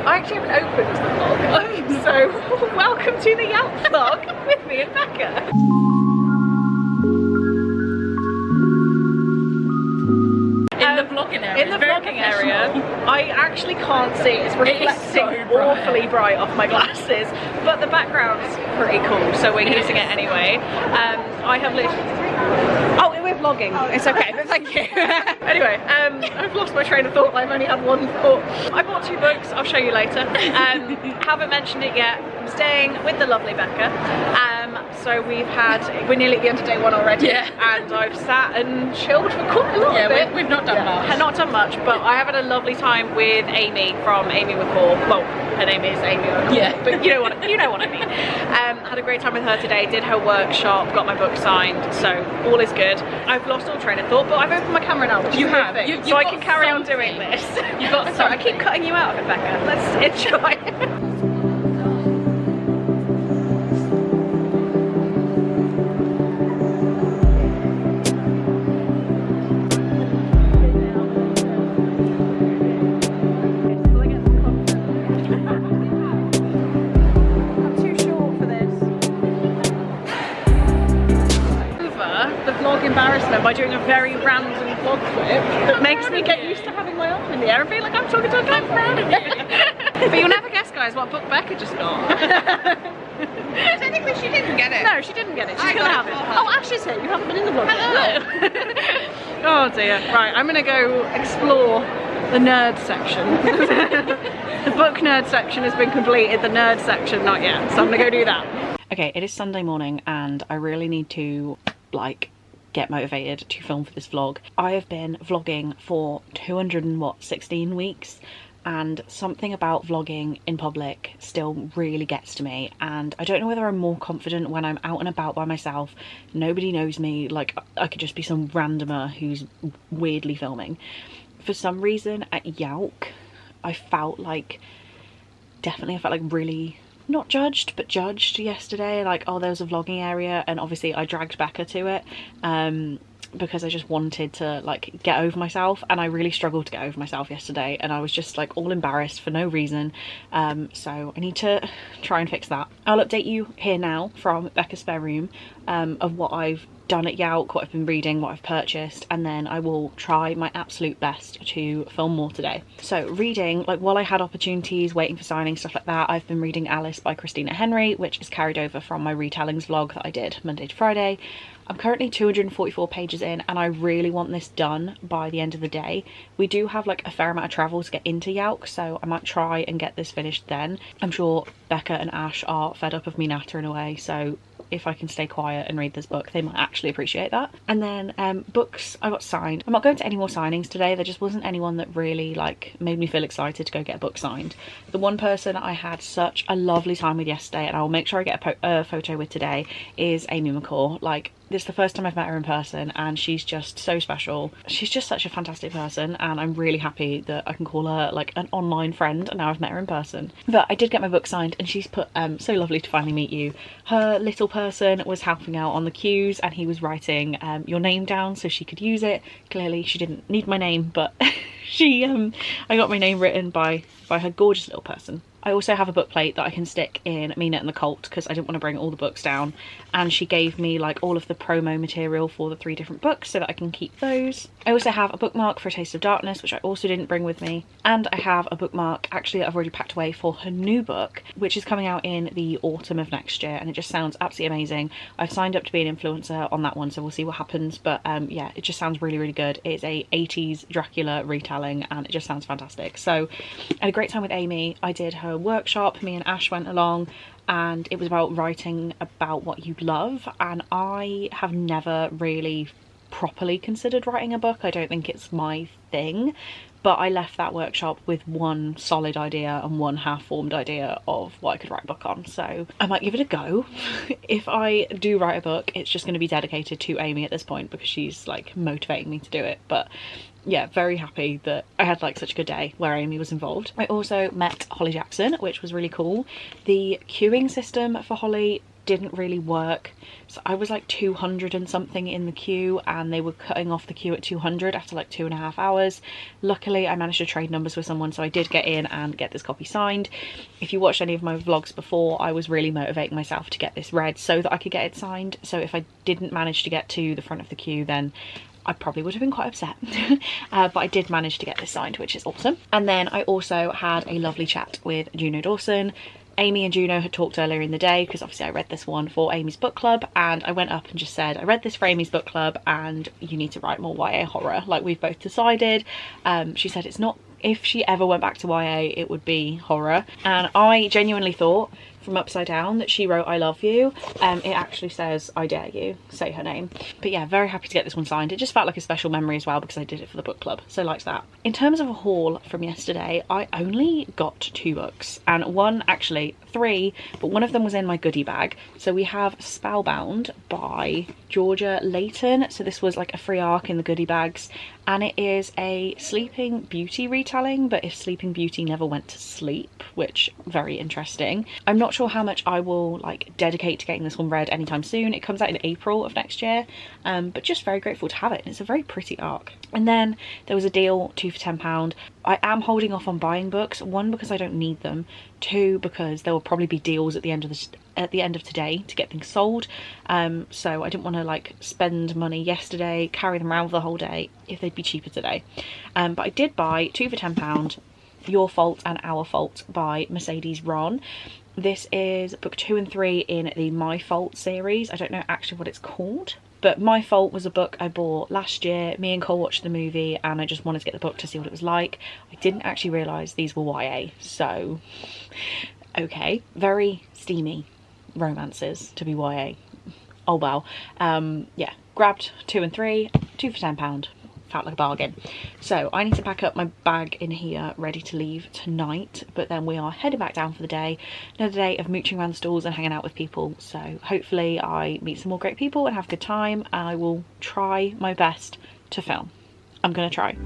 I actually haven't opened the vlog, so welcome to the YALC vlog with me and Becca. In the vlogging area, I actually can't see. It's reflecting awfully bright off my glasses, but the background's pretty cool, so we're using it anyway. I have literally... Oh, we're vlogging. Oh, it's okay, but thank you. Anyway, I've lost my train of thought. I've only had one thought. I bought 2 books. I'll show you later. Haven't mentioned it yet. I'm staying with the lovely Becca. So we're nearly at the end of day 1 already, and I've sat and chilled for quite a lot of it. We've not done much. Not done much, but I have had a lovely time with Amy from Amy McCall. Well, her name is Amy McCall, but you know what I mean. Had a great time with her today, did her workshop, got my book signed, so all is good. I've lost all train of thought, but I've opened my camera now, which is a good thing, so I can carry on doing this. You've got Sorry, I keep cutting you out of it, Becca. Let's enjoy. Embarrassment by doing a very random vlog clip that makes me get used to having my arm in the air and feel like I'm talking to a camera. Proud of you. But you'll never guess, guys, what book Becca just got. Technically she didn't get it. No, she didn't get it. She's gonna have it. Oh, Ash is here. You haven't been in the vlog. Hello. Oh dear. Right, I'm gonna go explore the nerd section. The book nerd section has been completed, the nerd section not yet, so I'm gonna go do that. Okay, it is Sunday morning and I really need to like get motivated to film for this vlog. I have been vlogging for 216 weeks, and something about vlogging in public still really gets to me, and I don't know whether I'm more confident when I'm out and about by myself, nobody knows me, like I could just be some randomer who's weirdly filming. For some reason at YALC I felt like really not judged, but judged yesterday. Like, oh, there was a vlogging area, and obviously I dragged Becca to it because I just wanted to like get over myself, and I really struggled to get over myself yesterday, and I was just like all embarrassed for no reason. So I need to try and fix that. I'll update you here now from Becca's spare room of what I've done at YALC, what I've been reading, what I've purchased, and then I will try my absolute best to film more today. So reading, like while I had opportunities, waiting for signings, stuff like that, I've been reading Alice by Christina Henry, which is carried over from my retellings vlog that I did Monday to Friday. I'm currently 244 pages in, and I really want this done by the end of the day. We do have like a fair amount of travel to get into YALC, so I might try and get this finished then. I'm sure Becca and Ash are fed up of me nattering away, so if I can stay quiet and read this book, they might actually appreciate that. And then books I got signed. I'm not going to any more signings today. There just wasn't anyone that really like made me feel excited to go get a book signed. The one person I had such a lovely time with yesterday, and I'll make sure I get a photo with today, is Amy McCall. Like, this is the first time I've met her in person, and she's just so special. She's just such a fantastic person, and I'm really happy that I can call her like an online friend, and now I've met her in person. But I did get my book signed, and she's put so lovely to finally meet you. Her little person was helping out on the cues, and he was writing your name down so she could use it. Clearly she didn't need my name, but I got my name written by her gorgeous little person. I also have a book plate that I can stick in Mina and the Cult because I didn't want to bring all the books down, and she gave me like all of the promo material for the 3 different books so that I can keep those. I also have a bookmark for A Taste of Darkness, which I also didn't bring with me, and I have a bookmark actually that I've already packed away for her new book, which is coming out in the autumn of next year, and it just sounds absolutely amazing. I've signed up to be an influencer on that one, so we'll see what happens, but yeah, it just sounds really good. It's a 80s Dracula retelling, and it just sounds fantastic. So I had a great time with Amy. I did her workshop, me and Ash went along, and it was about writing about what you love, and I have never really properly considered writing a book. I don't think it's my thing, but I left that workshop with one solid idea and one half-formed idea of what I could write a book on, so I might give it a go. If I do write a book, it's just going to be dedicated to Amy at this point because she's like motivating me to do it. But yeah, very happy that I had like such a good day where Amy was involved. I also met Holly Jackson, which was really cool. The queuing system for Holly didn't really work. So I was like 200 and something in the queue, and they were cutting off the queue at 200 after like 2.5 hours. Luckily, I managed to trade numbers with someone, so I did get in and get this copy signed. If you watched any of my vlogs before, I was really motivating myself to get this read so that I could get it signed. So if I didn't manage to get to the front of the queue, then I probably would have been quite upset. But I did manage to get this signed, which is awesome. And then I also had a lovely chat with Juno Dawson. Amy and Juno had talked earlier in the day, because obviously I read this one for Amy's book club, and I went up and just said, I read this for Amy's book club and you need to write more YA horror, like we've both decided. She said it's not, if she ever went back to YA, it would be horror. And I genuinely thought from Upside Down that she wrote I love you. It actually says I dare you, say her name. But yeah, very happy to get this one signed. It just felt like a special memory as well, because I did it for the book club, so likes that. In terms of a haul from yesterday, I only got 2 books, and one, actually 3, but one of them was in my goodie bag. So we have Spellbound by Georgia Layton. So this was like a free arc in the goodie bags, and it is a Sleeping Beauty retelling, but if Sleeping Beauty never went to sleep, which very interesting. I'm not sure how much I will like dedicate to getting this one read anytime soon. It comes out in April of next year, but just very grateful to have it. It's a very pretty arc. And then there was a deal, 2 for £10. I am holding off on buying books, 1 because I don't need them, 2 because there will probably be deals at the end of today to get things sold. So I didn't want to like spend money yesterday, carry them around for the whole day if they'd be cheaper today. But I did buy 2 for £10, Your Fault and Our Fault by Mercedes Ron. This is book 2 and 3 in the My Fault series. I don't know actually what it's called, but My Fault was a book I bought last year. Me and Cole watched the movie and I just wanted to get the book to see what it was like. I didn't actually realise these were YA, so okay. Very steamy romances to be YA. Oh wow. Yeah, grabbed 2 and 3, 2 for £10. Felt like a bargain. So I need to pack up my bag in here ready to leave tonight, but then we are heading back down for the day. Another day of mooching around the stalls and hanging out with people, so hopefully I meet some more great people and have a good time, and I will try my best to film. I'm gonna try.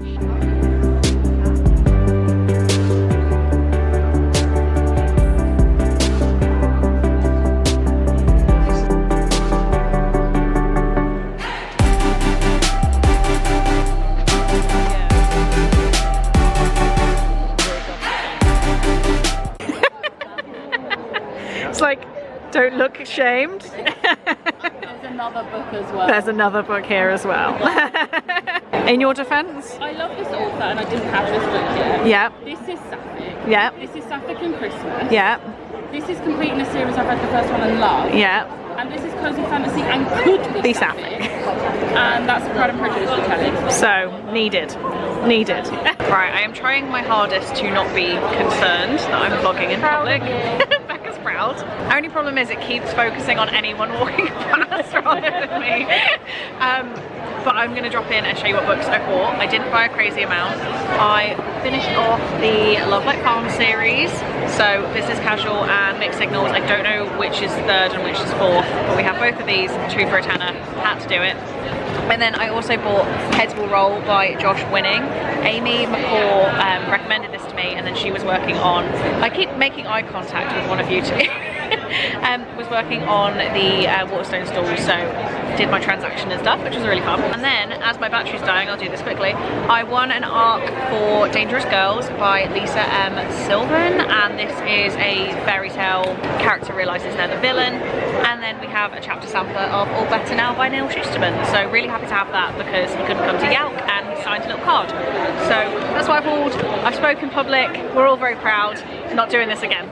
Like, don't look ashamed. There's another book as well. There's another book here as well. In your defence? I love this author and I didn't have this book yet. Yeah. This is Sapphic. Yeah. This is Sapphic and Christmas. Yeah. This is completing a series I've read the first one and loved. Yeah. And this is cozy fantasy and could be Sapphic. And that's Pride and Prejudice retelling. So, needed. Needed. Right, I am trying my hardest to not be concerned that I'm vlogging in public. Becca's proud. Only problem is it keeps focusing on anyone walking past rather than me. But I'm going to drop in and show you what books I bought. I didn't buy a crazy amount. I finished off the Love Like Farm series, so Business Casual and Mixed Signals. I don't know which is 3rd and which is 4th, but we have both of these, 2 for a tenner. Had to do it. And then I also bought Heads Will Roll by Josh Winning. Amy McCaw recommended this to me, and then she was working on, I keep making eye contact with one of you two, was working on the Waterstone stall, so did my transaction and stuff, which was really fun. And then, as my battery's dying, I'll do this quickly, I won an arc for Dangerous Girls by Lisa M. Sylvan, and this is a fairy tale, character realises they're the villain, and then we have a chapter sampler of All Better Now by Neil Schusterman, so really happy to have that because he couldn't come to YALC and he signed a little card. So that's what I pulled. I've spoken in public, we're all very proud, not doing this again.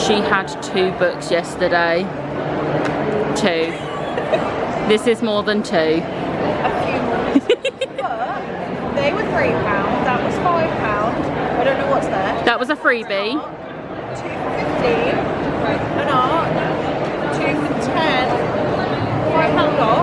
She had 2 books yesterday. 2. This is more than 2. A few more. But they were £3. That was £5. I don't know what's there. That was a freebie. 2 for 15. An art. 2 for 10. £5 off.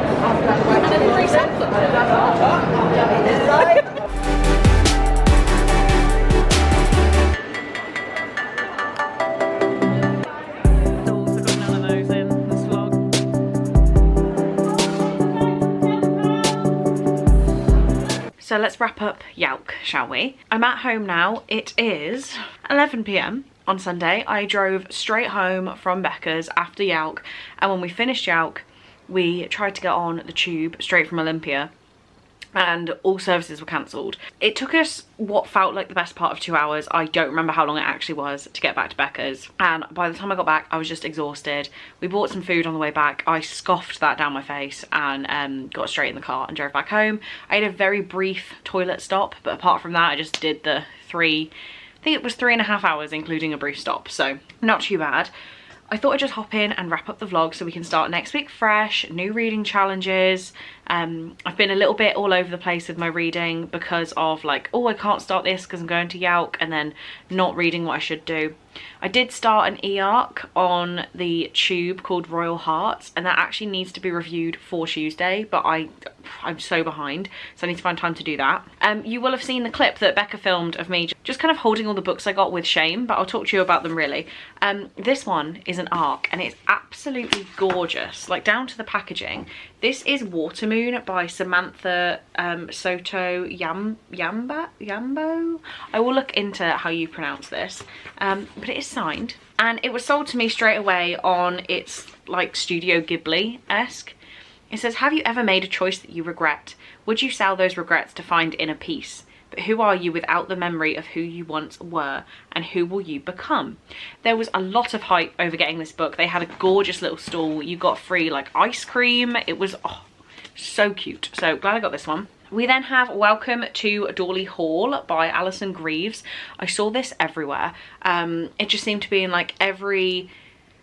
So let's wrap up YALC, shall we? I'm at home now. It is 11 p.m. on Sunday. I drove straight home from Becca's after YALC, and when we finished YALC, we tried to get on the tube straight from Olympia, and all services were cancelled. It took us what felt like the best part of 2 hours. I don't remember how long it actually was to get back to Becca's, and by the time I got back I was just exhausted. We bought some food on the way back. I scoffed that down my face and got straight in the car and drove back home. I had a very brief toilet stop, but apart from that I just did the I think it was 3.5 hours including a brief stop, so not too bad. I thought I'd just hop in and wrap up the vlog so we can start next week fresh, new reading challenges. I've been a little bit all over the place with my reading because of like, oh, I can't start this because I'm going to YALC, and then not reading what I should do. I did start an e-arc on the tube called Royal Hearts, and that actually needs to be reviewed for Tuesday, but I'm so behind, so I need to find time to do that. You will have seen the clip that Becca filmed of me just kind of holding all the books I got with shame, but I'll talk to you about them really. This one is an arc and it's absolutely gorgeous, like down to the packaging. This is Watermoon by Samantha Soto Yambo. I will look into how you pronounce this, but it is signed, and it was sold to me straight away on its like Studio Ghibli-esque. It says, have you ever made a choice that you regret? Would you sell those regrets to find inner peace? But who are you without the memory of who you once were, and who will you become? There was a lot of hype over getting this book. They had a gorgeous little stall. You got free like ice cream. It was so cute. So glad I got this one. We then have Welcome to Dawley Hall by Alison Greaves. I saw this everywhere. It just seemed to be in like every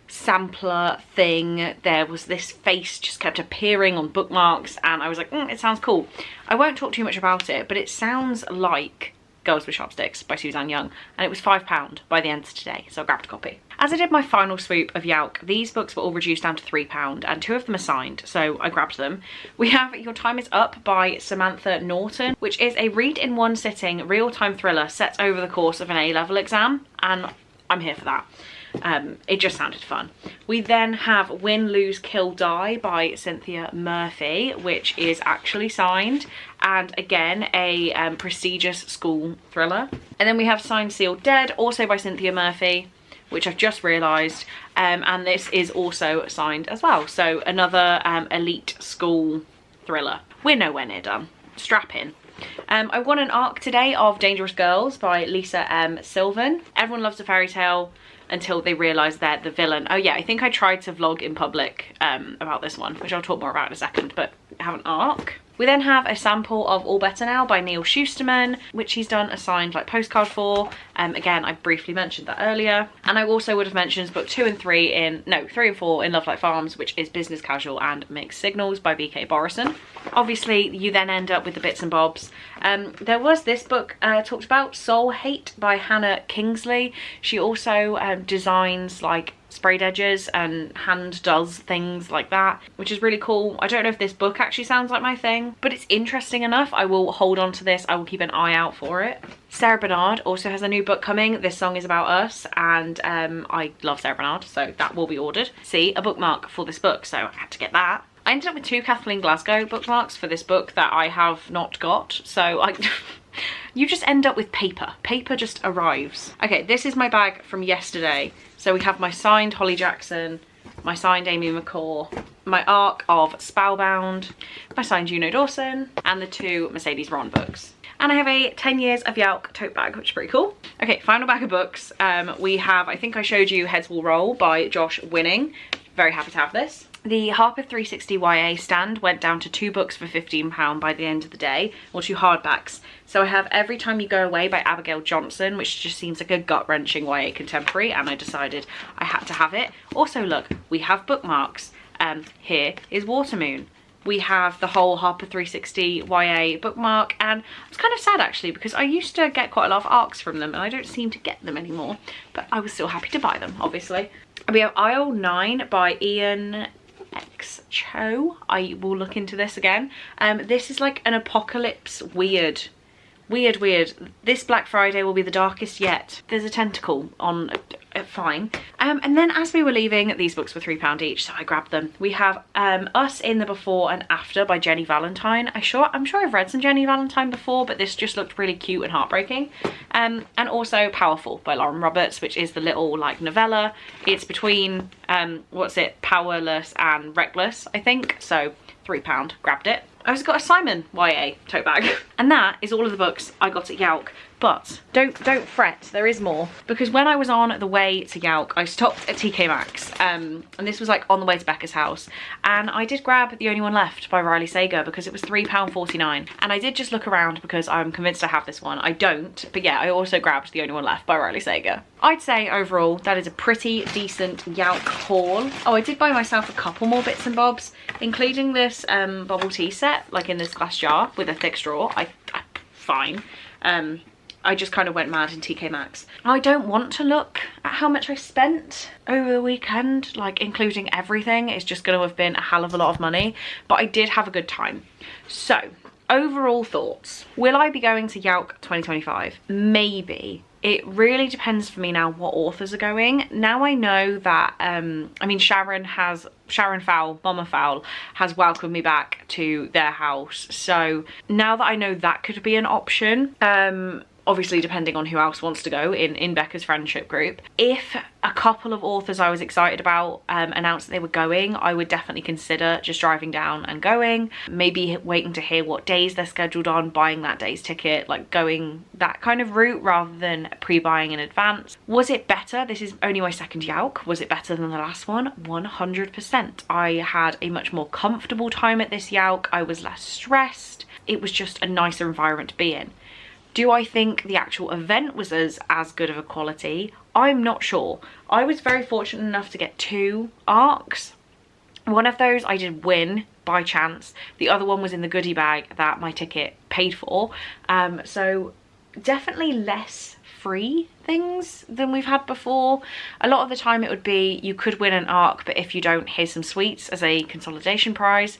sampler thing. There was this face just kept appearing on bookmarks, and I was like, it sounds cool. I won't talk too much about it, but it sounds like Girls with Chopsticks by Suzanne Young, and it was £5 by the end of today, so I grabbed a copy. As I did my final swoop of YALC, these books were all reduced down to £3, and 2 of them are signed, so I grabbed them. We have Your Time Is Up by Samantha Norton, which is a read in one sitting real-time thriller set over the course of an A-level exam, and I'm here for that. It just sounded fun. We then have Win, Lose, Kill, Die by Cynthia Murphy, which is actually signed, and again a prestigious school thriller. And then we have Signed, Sealed, Dead, also by Cynthia Murphy, which I've just realised, and this is also signed as well. So another elite school thriller. We're nowhere near done. Strap in. I won an arc today of Dangerous Girls by Lisa M. Sylvan. Everyone loves a fairy tale until they realise they're the villain. Oh yeah, I think I tried to vlog in public about this one, which I'll talk more about in a second, but I have an arc. We then have a sample of All Better Now by Neil Schusterman, which he's done a signed like postcard for. Again, I briefly mentioned that earlier. And I also would have mentioned book 3 and 4 in Love Like Farms, which is Business Casual and Mixed Signals by BK Borison. Obviously, you then end up with the bits and bobs. There was this book talked about, Soul Hate by Hannah Kingsley. She also designs like sprayed edges and hand does things like that, which is really cool. I don't know if this book actually sounds like my thing, but it's interesting enough. I will hold on to this. I will keep an eye out for it. Sarah Bernard also has a new book coming. This Song Is About Us, and I love Sarah Bernard, so that will be ordered. See, a bookmark for this book, so I had to get that. I ended up with 2 Kathleen Glasgow bookmarks for this book that I have not got, so you just end up with paper. Paper just arrives. Okay, this is my bag from yesterday. So we have my signed Holly Jackson, my signed Amy McCaw, my arc of Spellbound, my signed Juno Dawson, and the 2 Mercedes Ron books. And I have a 10 Years of YALC tote bag, which is pretty cool. Okay, final bag of books. We have, I think I showed you Heads Will Roll by Josh Winning. Very happy to have this. The Harper 360 YA stand went down to 2 books for £15 by the end of the day, or 2 hardbacks. So I have Every Time You Go Away by Abigail Johnson, which just seems like a gut-wrenching YA contemporary, and I decided I had to have it. Also, look, we have bookmarks. Here is Watermoon. We have the whole Harper 360 YA bookmark, and I was kind of sad actually because I used to get quite a lot of arcs from them and I don't seem to get them anymore, but I was still happy to buy them, obviously. We have Aisle 9 by Ian X Cho. I will look into this again. This is like an apocalypse weird. This Black Friday will be the darkest yet. There's a tentacle on fine. And then as we were leaving, these books were £3 each, so I grabbed them. We have Us in the Before and After by Jenny Valentine. I'm sure I've read some Jenny Valentine before, but this just looked really cute and heartbreaking. And also Powerful by Lauren Roberts, which is the little like novella. It's between Powerless and Reckless, I think. So £3, grabbed it. I also got a Simon YA tote bag. And that is all of the books I got at YALC. But don't fret, there is more. Because when I was on the way to YALC, I stopped at TK Maxx. And this was like on the way to Becca's house. And I did grab The Only One Left by Riley Sager because it was £3.49. And I did just look around because I'm convinced I have this one. I don't, but yeah, I also grabbed The Only One Left by Riley Sager. I'd say overall that is a pretty decent YALC haul. Oh, I did buy myself a couple more bits and bobs, including this bubble tea set, like in this glass jar with a thick straw. Fine. I just kind of went mad in TK Maxx. I don't want to look at how much I spent over the weekend, like including everything. It's just going to have been a hell of a lot of money, but I did have a good time. So, overall thoughts. Will I be going to YALC 2025? Maybe. It really depends for me now what authors are going. Now I know that, I mean, Sharon Fowl, Mama Fowl, has welcomed me back to their house. So now that I know that could be an option, obviously depending on who else wants to go in Becca's friendship group. If a couple of authors I was excited about announced that they were going, I would definitely consider just driving down and going. Maybe waiting to hear what days they're scheduled on, buying that day's ticket, like going that kind of route rather than pre-buying in advance. Was it better? This is only my second YALC. Was it better than the last one? 100%. I had a much more comfortable time at this YALC. I was less stressed. It was just a nicer environment to be in. Do I think the actual event was as good of a quality? I'm not sure. I was very fortunate enough to get 2 ARCs. One of those I did win by chance. The other one was in the goodie bag that my ticket paid for. So definitely less free things than we've had before. A lot of the time it would be you could win an ARC, but if you don't, here's some sweets as a consolidation prize.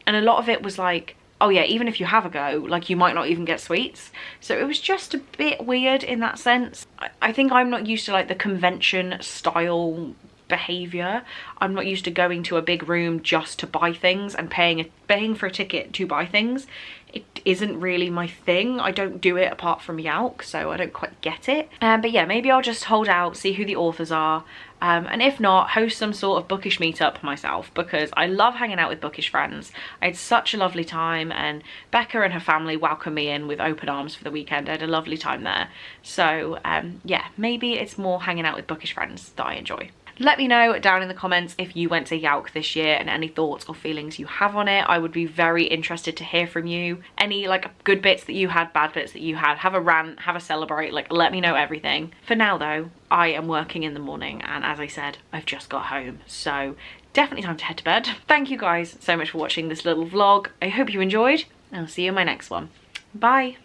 And a lot of it was like, oh yeah, even if you have a go, like you might not even get sweets. So it was just a bit weird in that sense. I think I'm not used to like the convention style behavior. I'm not used to going to a big room just to buy things and paying for a ticket to buy things. It isn't really my thing. I don't do it apart from YALC, so I don't quite get it. But yeah, maybe I'll just hold out, see who the authors are, and if not, host some sort of bookish meetup myself, because I love hanging out with bookish friends. I had such a lovely time, and Becca and her family welcomed me in with open arms for the weekend. I had a lovely time there. So yeah, maybe it's more hanging out with bookish friends that I enjoy. Let me know down in the comments if you went to YALC this year and any thoughts or feelings you have on it. I would be very interested to hear from you. Any like good bits that you had, bad bits that you had, have a rant, have a celebrate, like let me know everything. For now though, I am working in the morning and as I said, I've just got home. So definitely time to head to bed. Thank you guys so much for watching this little vlog. I hope you enjoyed and I'll see you in my next one. Bye.